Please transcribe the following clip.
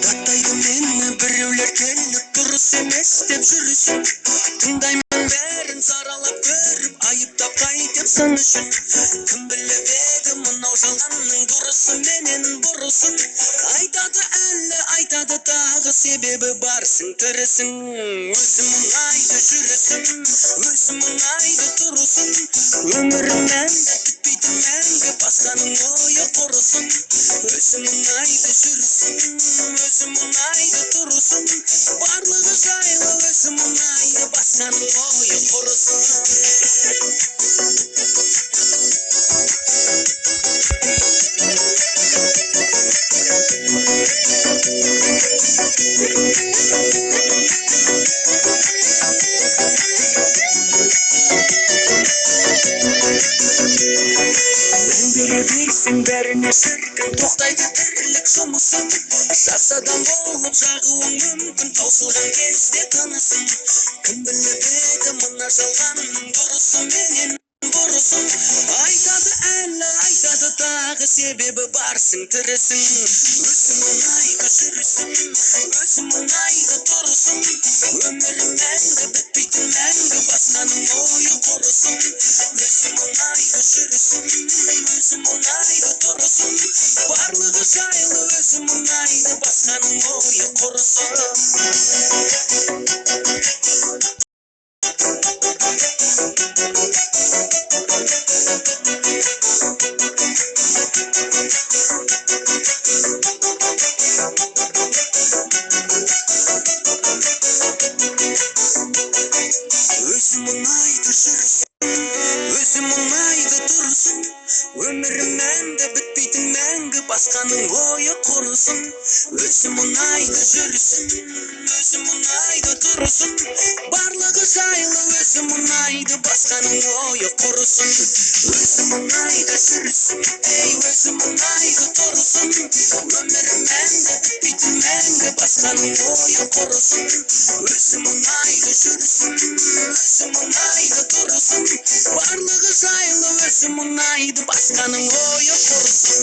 Даттайды мені біреулер келіп дұрыс емес деп жүрсін. Тыңдаймын бәрін саралап көріп, айыптап қайтып сын үшін. Кім біліп еді мынау жалғанның дұрысы менен бұрысын. Айтады әлі, айтады тағы, себебі барсың тірісің. Өзі мұңайды жүрісің, өзі мұңайды тұрысын. Өмірім мәңгі бітпейтін мәңгі, басқаның ойы құрысын. Өзі мұңайды жүрісің, өзі мұңайды тұрысын. Барлығы жайлы өзі мұңайды, басқаның ойы құрысын. Мән бере берсең бәріне шіркін, тоқтайды тірлік жұмысын. Жас адам болып жағуың мүмкін, таусылған кезде тынысың. Кім біліп еді мына жалғанның дұрысы менен бұрысын. Айтады әлі, айтады тағы, себебі барсың тірісің. Өзі мұңайды жүрісің, өзі мұңайды тұрысын. Өмірім мәңгі бітпейтін мәңгі, басқаның ойы құрысын. Өзі мұңайды жүрісің, өзі мұңайды тұрысын. Барлығы жайлы өзі мұңайды, басқаның ойы құрысын. Өзі мұңайды жүрісің, өзі мұңайды тұрысын. Өмірім мәңгі бітпейтін мәңгі, басқаның ойы құрысын. Өзі мұңайды жүрісің, өзі мұңайды тұрысын. Барлығы жайлы өзі мұңайды, басқаның ойы құрысын. Өзі мұңайды жүрісің, өзі мұңайды тұрысын. Өмірім мәңгі бітпейтін мәңгі, басқаның ойы құрысын. Өзі мұңайды жүрісің, өзі мұңайды тұрысын. Барлығы жайлы өзі мұңайды, басқаның ойы құрысын.